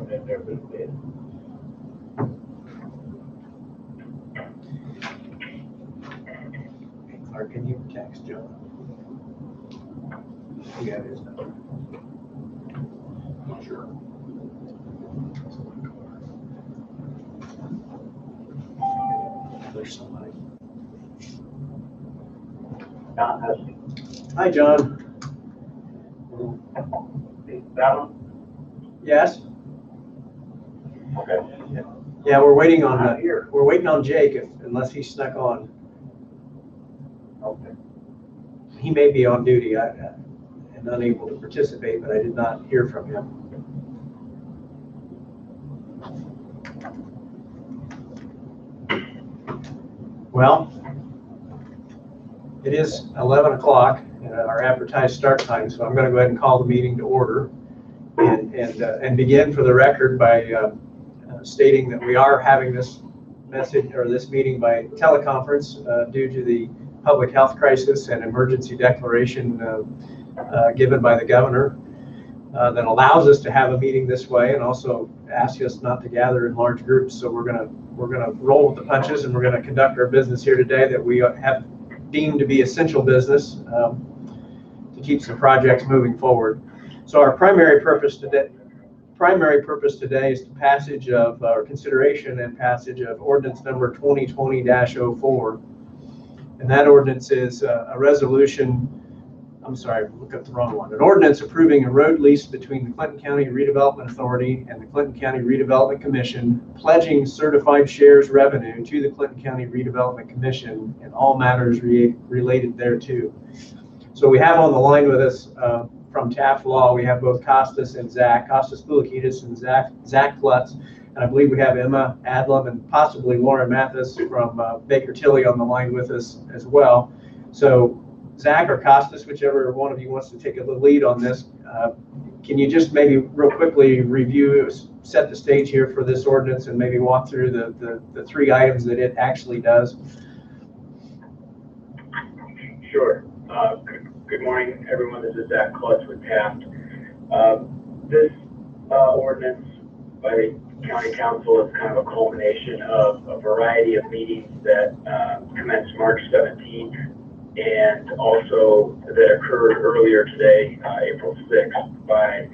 put in there for the bid. Or can you text John? You have his number. Not sure. There's somebody. John has Hi, John. that one? Yes? Okay. Yeah, we're waiting on Not here. we're waiting on Jake unless he snuck on. Okay. He may be on duty. I am unable to participate, but I did not hear from him. Well, it is 11 o'clock, our advertised start time, so I'm going to go ahead and call the meeting to order and begin for the record by stating that we are having this message or this meeting by teleconference due to the public health crisis and emergency declaration given by the governor that allows us to have a meeting this way and also asks us not to gather in large groups. So we're gonna roll with the punches, and we're gonna conduct our business here today that we have deemed to be essential business to keep some projects moving forward. So our primary purpose today is the passage of, or consideration and passage of ordinance number 2020-04. And that ordinance is a resolution, I'm sorry, look up the wrong one. An ordinance approving a road lease between the Clinton County Redevelopment Authority and the Clinton County Redevelopment Commission, pledging certified shares revenue to the Clinton County Redevelopment Commission and all matters related thereto. So we have on the line with us from Taft Law, we have both Costas and Zach, Costas Boulakidis and Zach Klutz. And I believe we have Emma Adlam and possibly Lauren Mathis from Baker Tilly on the line with us as well. So Zach or Costas, whichever one of you wants to take the lead on this, can you just maybe real quickly review, set the stage here for this ordinance and maybe walk through the three items that it actually does? Sure. Good morning, everyone. This is Zach Klutz with Taft. This ordinance by the County Council is kind of a culmination of a variety of meetings that commenced March 17th and also that occurred earlier today, April 6th, by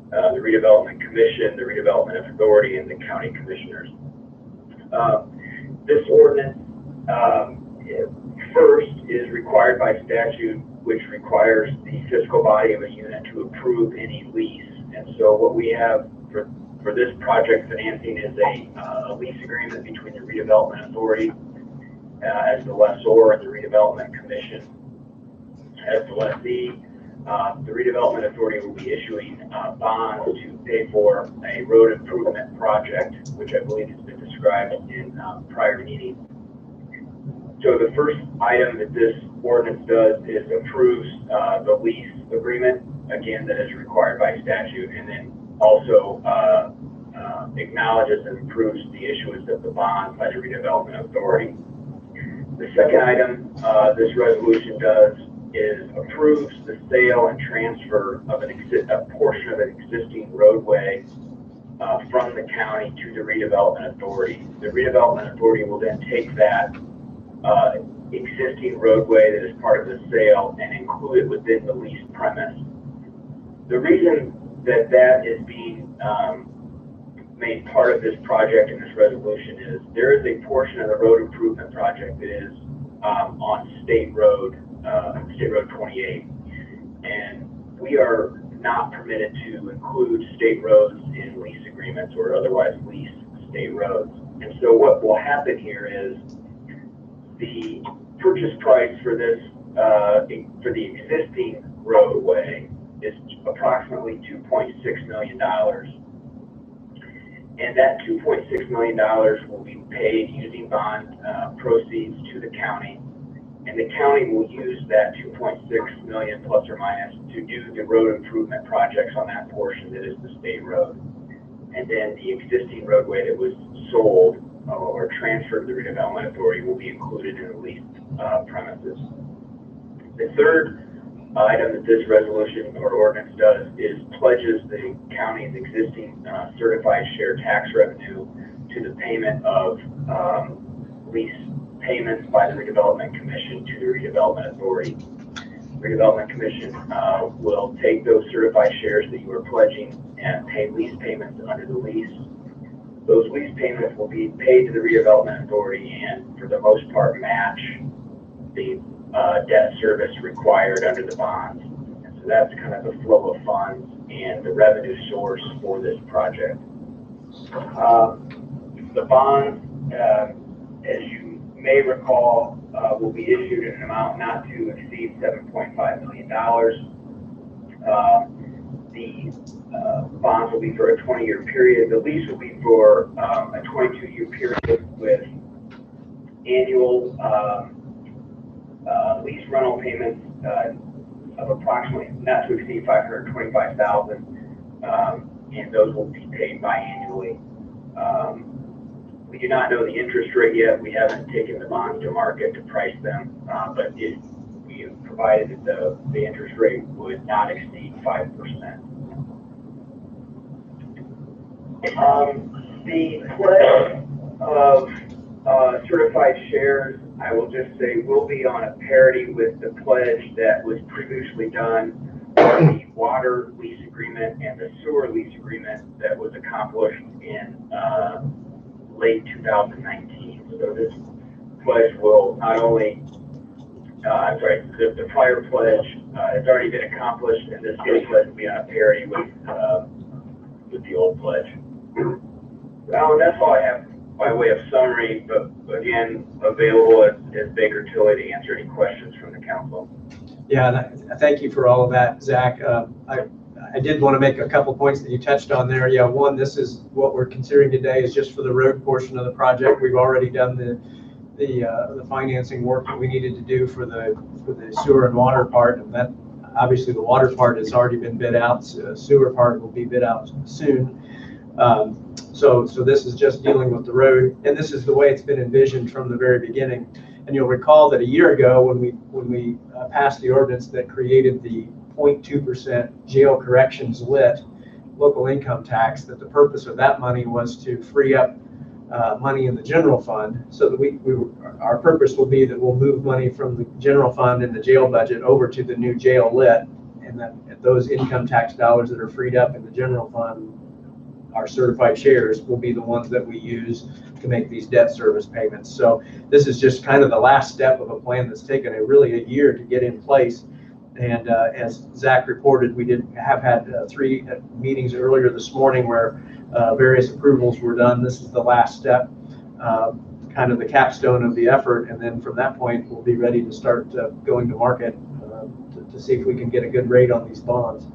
the Redevelopment Commission, the Redevelopment Authority, and the County Commissioners. This ordinance first is required by statute, which requires the fiscal body of a unit to approve any lease. And so what we have for this project financing is a lease agreement between the Redevelopment Authority as the lessor and the Redevelopment Commission as the lessee. The Redevelopment Authority will be issuing bonds to pay for a road improvement project, which I believe has been described in prior meetings. So the first item that this ordinance does is approves the lease agreement, again, that is required by statute, and then also acknowledges and approves the issuance of the bond by the Redevelopment Authority. The second item this resolution does is approves the sale and transfer of a portion of an existing roadway from the county to the Redevelopment Authority. The Redevelopment Authority will then take that existing roadway that is part of the sale and include it within the leased premise. The reason that is being made part of this project in this resolution is there is a portion of the road improvement project that is on State Road 28, and we are not permitted to include state roads in lease agreements or otherwise lease state roads. And so what will happen here is the purchase price for this for the existing roadway is approximately $2.6 million. And that $2.6 million will be paid using bond proceeds to the county. And the county will use that $2.6 million plus or minus to do the road improvement projects on that portion that is the state road. And then the existing roadway that was sold or transferred to the Redevelopment Authority will be included in the leased premises. The third item that this resolution or ordinance does is pledges the county's existing certified share tax revenue to the payment of lease payments by the Redevelopment Commission to the Redevelopment Authority. Redevelopment Commission will take those certified shares that you are pledging and pay lease payments under the lease. Those lease payments will be paid to the Redevelopment Authority and, for the most part, match the debt service required under the bonds. And so that's kind of the flow of funds and the revenue source for this project. The bonds, as you may recall, will be issued in an amount not to exceed $7.5 million. The bonds will be for a 20-year period. The lease will be for a 22-year period with annual lease rental payments of approximately not to exceed $525,000, and those will be paid biannually. We do not know the interest rate yet. We haven't taken the bonds to market to price them, but we have provided that the interest rate would not exceed 5%. The pledge of certified shares, I will just say, will be on a parity with the pledge that was previously done for the water lease agreement and the sewer lease agreement that was accomplished in late 2019. So this pledge will not only, the prior pledge has already been accomplished, and this new pledge will be on a parity with the old pledge. Well, and that's all I have by way of summary, but again, available as Baker Tilly to answer any questions from the council. Yeah, thank you for all of that, Zach. I did want to make a couple points that you touched on there. Yeah, one, this is what we're considering today is just for the road portion of the project. We've already done the financing work that we needed to do for the sewer and water part, and that obviously the water part has already been bid out. Sewer part will be bid out soon. So this is just dealing with the road, and this is the way it's been envisioned from the very beginning. And you'll recall that a year ago when we passed the ordinance that created the 0.2% jail corrections lit local income tax, that the purpose of that money was to free up money in the general fund, so that our purpose will be that we'll move money from the general fund and the jail budget over to the new jail lit, and that those income tax dollars that are freed up in the general fund, our certified shares, will be the ones that we use to make these debt service payments. So this is just kind of the last step of a plan that's taken really a year to get in place. And as Zach reported, we have had 3 meetings earlier this morning where various approvals were done. This is the last step, kind of the capstone of the effort. And then from that point, we'll be ready to start going to market to see if we can get a good rate on these bonds.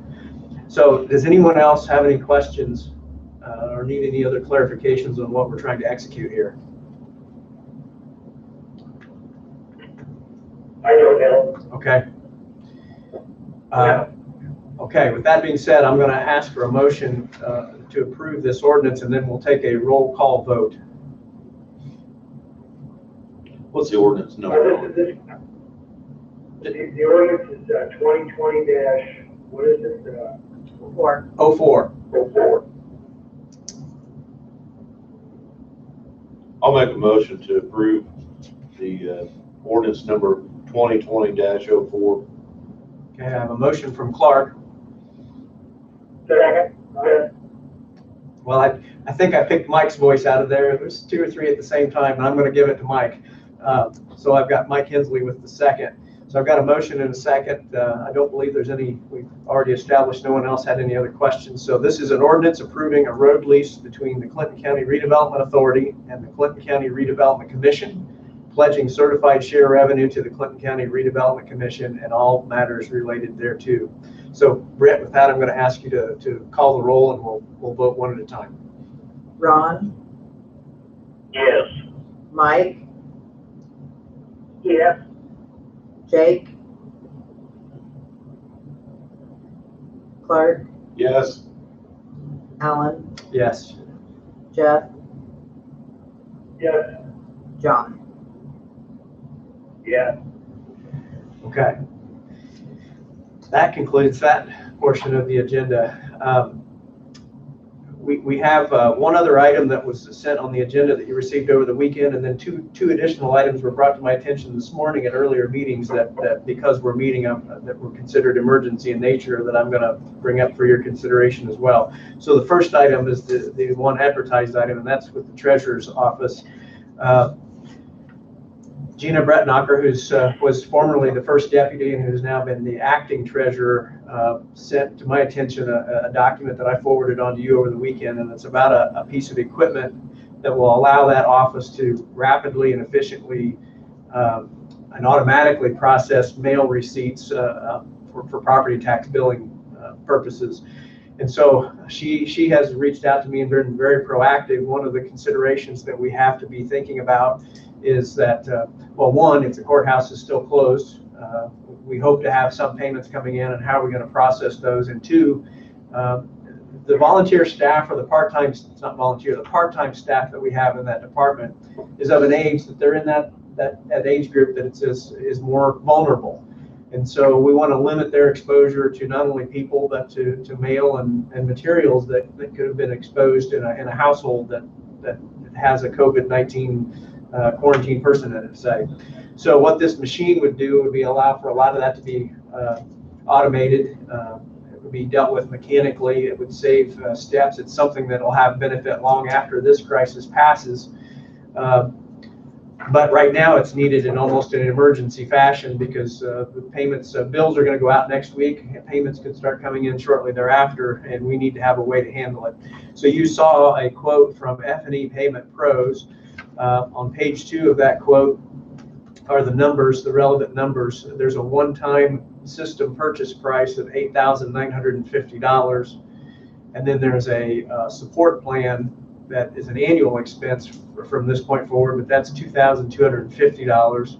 So does anyone else have any questions or need any other clarifications on what we're trying to execute here? I don't know. Okay. Okay, with that being said, I'm going to ask for a motion to approve this ordinance, and then we'll take a roll call vote. What's the ordinance number? The ordinance is 2020 what is it? 04. 04. I'll make a motion to approve the ordinance number 2020-04. Okay, I have a motion from Clark. Second. Well, I think I picked Mike's voice out of there. There's 2 or 3 at the same time, and I'm going to give it to Mike. So I've got Mike Hensley with the second. So I've got a motion and a second. I don't believe there's any, we've already established no one else had any other questions. So this is an ordinance approving a road lease between the Clinton County Redevelopment Authority and the Clinton County Redevelopment Commission, pledging certified share revenue to the Clinton County Redevelopment Commission and all matters related thereto. So Brett, with that, I'm going to ask you to call the roll, and we'll vote one at a time. Ron? Yes. Mike? Yes. Jake? Clark? Yes. Alan? Yes. Jeff? Yes. John? Yes. Okay. That concludes that portion of the agenda. We have one other item that was sent on the agenda that you received over the weekend, and then two additional items were brought to my attention this morning at earlier meetings that because we're meeting up, that were considered emergency in nature, that I'm going to bring up for your consideration as well. So the first item is the one advertised item, and that's with the Treasurer's Office. Gina Bretnacher, who was formerly the first deputy and who's now been the acting treasurer, sent to my attention a document that I forwarded on to you over the weekend, and it's about a piece of equipment that will allow that office to rapidly and efficiently and automatically process mail receipts for property tax billing purposes. And so she has reached out to me and been very proactive. One of the considerations that we have to be thinking about is that, well, one, if the courthouse is still closed, we hope to have some payments coming in, and how are we going to process those? And two, the volunteer staff, or the part-time, it's not volunteer, the part-time staff that we have in that department is of an age that they're in that age group that is more vulnerable. And so we want to limit their exposure to not only people, but to mail and materials that could have been exposed in a household that has a COVID-19 quarantine person in it, say. So what this machine would do would be allow for a lot of that to be automated. It would be dealt with mechanically. It would save steps. It's something that will have benefit long after this crisis passes. But right now it's needed in almost an emergency fashion, because the payments, bills are going to go out next week. Payments could start coming in shortly thereafter, and we need to have a way to handle it. So you saw a quote from F&E Payment Pros. On page 2 of that quote are the numbers, the relevant numbers. There's a one-time system purchase price of $8,950, and then there's a support plan that is an annual expense from this point forward, but that's $2,250.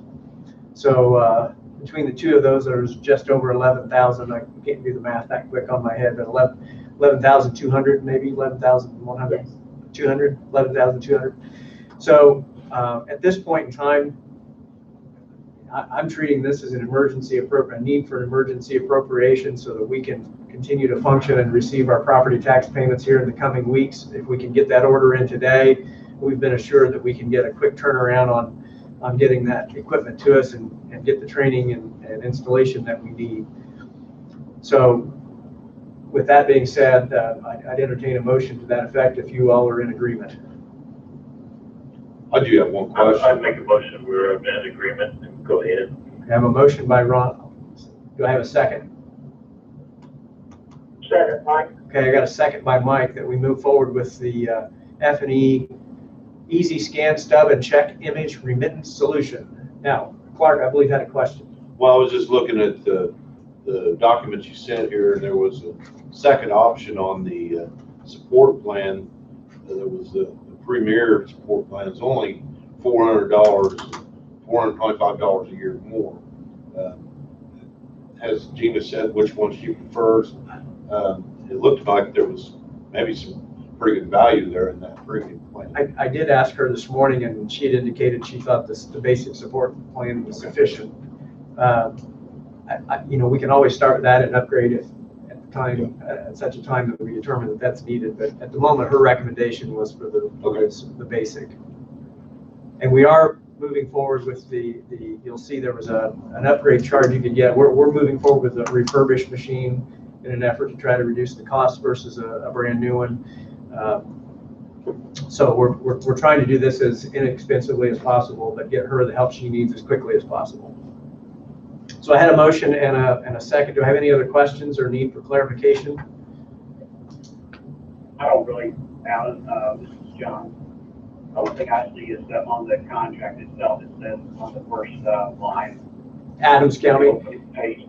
So between the two of those, there's just over 11,000. I can't do the math that quick on my head, but 11,200, maybe 11,100, yes. 200, 11,200. So at this point in time, I'm treating this as an emergency a need for an emergency appropriation so that we can continue to function and receive our property tax payments here in the coming weeks. If we can get that order in today, we've been assured that we can get a quick turnaround on getting that equipment to us and get the training and installation that we need. So with that being said, I'd entertain a motion to that effect if you all are in agreement. I do have one question. I'd make a motion, we're in agreement, and go ahead. I have a motion by Ron. Do I have a second? Second, Mike. Okay, I got a second by Mike that we move forward with the F&E Easy Scan Stub and Check Image Remittance Solution. Now, Clark, I believe had a question. Well, I was just looking at the documents you sent here, and there was a second option on the support plan. There was the Premier support plan. It's only $400, $425 a year more. As Gina said, which one she prefers. It looked like there was maybe some pretty good value there in that premium plan. I did ask her this morning, and she had indicated she thought the basic support plan was sufficient. We can always start with that and upgrade it at such a time that we determine that that's needed. But at the moment, her recommendation was for the basic. And we are moving forward with you'll see there was an upgrade charge you could get. We're moving forward with a refurbished machine in an effort to try to reduce the cost versus a brand new one. So we're trying to do this as inexpensively as possible, but get her the help she needs as quickly as possible. So I had a motion and a second. Do I have any other questions or need for clarification? I don't really, Alan. This is John. The only thing I see is that on the contract itself, it says on the first line, Adams County. Page.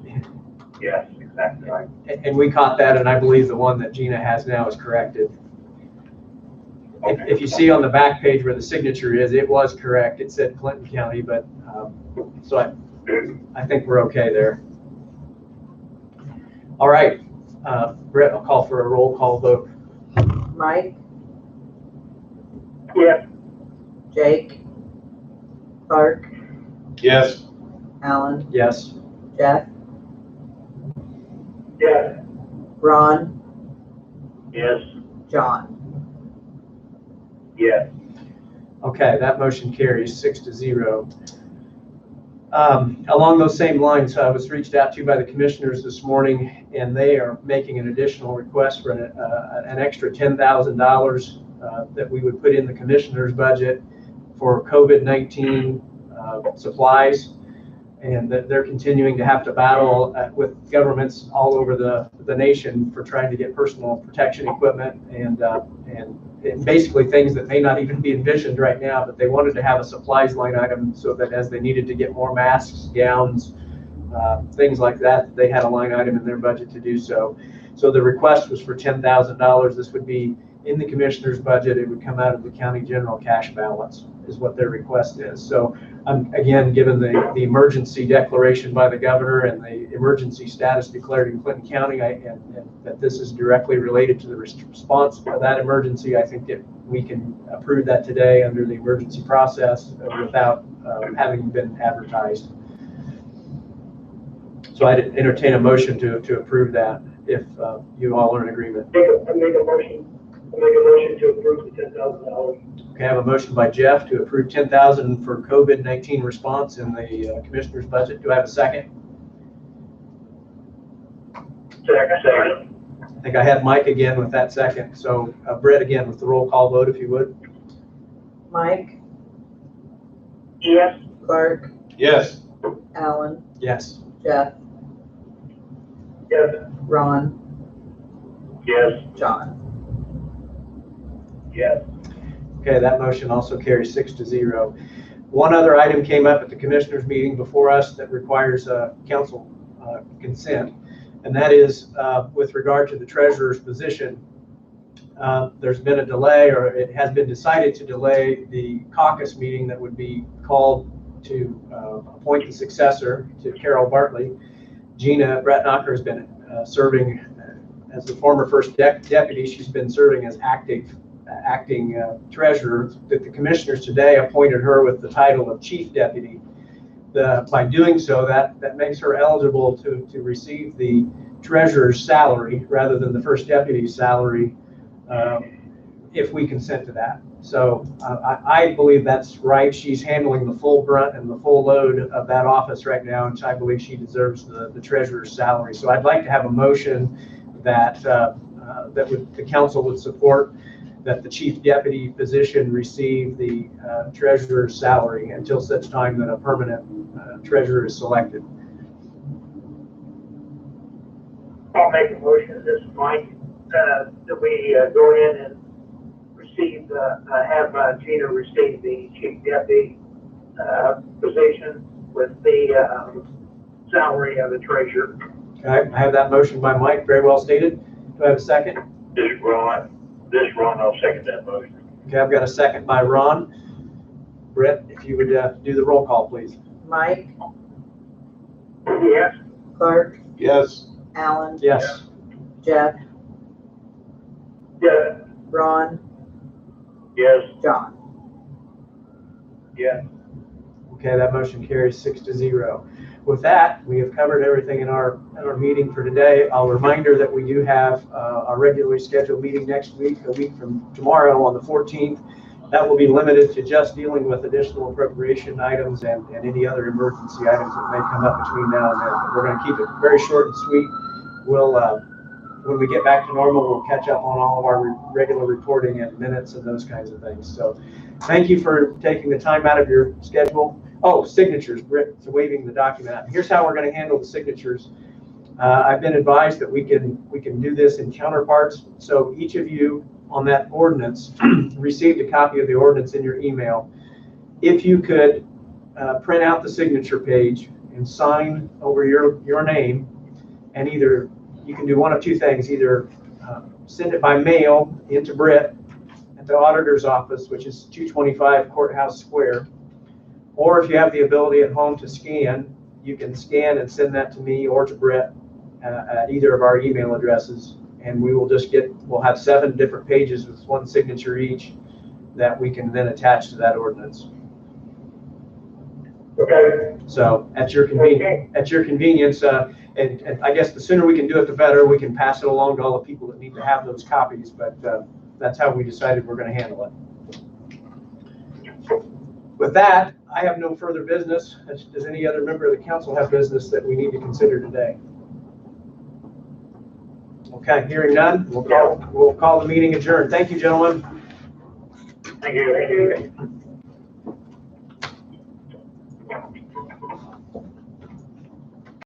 Yes, exactly right. And we caught that, and I believe the one that Gina has now is corrected. Okay. If you see on the back page where the signature is, it was correct. It said Clinton County, but so I think we're okay there. All right, Brett, I'll call for a roll call vote. Mike, Yes. Jake, Clark, Yes. Alan, Yes. Jeff, Yes. Ron, Yes. John. Yes. Okay, that motion carries 6-0. Along those same lines, I was reached out to by the commissioners this morning, and they are making an additional request for an extra $10,000 that we would put in the commissioner's budget for COVID-19 supplies, and that they're continuing to have to battle with governments all over the nation for trying to get personal protection equipment and basically things that may not even be envisioned right now, but they wanted to have a supplies line item so that as they needed to get more masks, gowns, things like that, they had a line item in their budget to do so. So the request was for $10,000. This would be in the commissioner's budget. It would come out of the county general cash balance is what their request is. So again, given the emergency declaration by the governor and the emergency status declared in Clinton County, and that this is directly related to the response of that emergency, I think that we can approve that today under the emergency process without having been advertised. So I'd entertain a motion to approve that if you all are in agreement. I make a motion to approve the $10,000. Okay, I have a motion by Jeff to approve $10,000 for COVID-19 response in the commissioner's budget. Do I have a second? Second. I think I had Mike again with that second. So Brett again with the roll call vote, if you would. Mike, Yes. Clark, Yes. Alan, Yes. Jeff, Yes. Ron, Yes. John. Yes. Okay, that motion also carries 6-0. One other item came up at the commissioners meeting before us that requires council consent, and that is with regard to the treasurer's position. There's been a delay, or it has been decided to delay the caucus meeting that would be called to appoint the successor to Carol Bartley. Gina Bratnacher has been serving as the former first deputy. She's been serving as acting treasurer. That the commissioners today appointed her with the title of chief deputy. By doing so, that makes her eligible to receive the treasurer's salary rather than the first deputy's salary if we consent to that. So I believe that's right. She's handling the full brunt and the full load of that office right now, and I believe she deserves the treasurer's salary. So I'd like to have a motion that the council would support that the chief deputy position receive the treasurer's salary until such time that a permanent treasurer is selected. I'll make a motion, this is Mike, that we go in and receive, have Gina receive the chief deputy position with the salary of the treasurer. Okay, I have that motion by Mike, very well stated. Do I have a second? This is Ron, I'll second that motion. Okay, I've got a second by Ron. Brett, if you would do the roll call, please. Mike, Yes. Clark, Yes. Alan, Yes. Jeff, Yes. Ron, Yes. John. Yes. Okay, that motion carries 6-0. With that, we have covered everything in our meeting for today. I'll reminder that we do have our regularly scheduled meeting next week, a week from tomorrow on the 14th. That will be limited to just dealing with additional appropriation items and any other emergency items that may come up between now and then. But we're going to keep it very short and sweet. We'll, when we get back to normal, we'll catch up on all of our regular reporting and minutes and those kinds of things. So thank you for taking the time out of your schedule. Oh, signatures, Britt, so waving the document. Here's how we're going to handle the signatures. I've been advised that we can do this in counterparts. So each of you on that ordinance received a copy of the ordinance in your email. If you could print out the signature page and sign over your name, and either you can do one of two things: either send it by mail into Britt at the auditor's office, which is 225 Courthouse Square, or if you have the ability at home to scan, you can scan and send that to me or to Britt at either of our email addresses, and we'll have 7 different pages with one signature each that we can then attach to that ordinance. Okay. So at your convenience, and I guess the sooner we can do it, the better. We can pass it along to all the people that need to have those copies, but that's how we decided we're going to handle it. With that, I have no further business. Does any other member of the council have business that we need to consider today? Okay, hearing none, we'll call the meeting adjourned. Thank you, gentlemen. Thank you.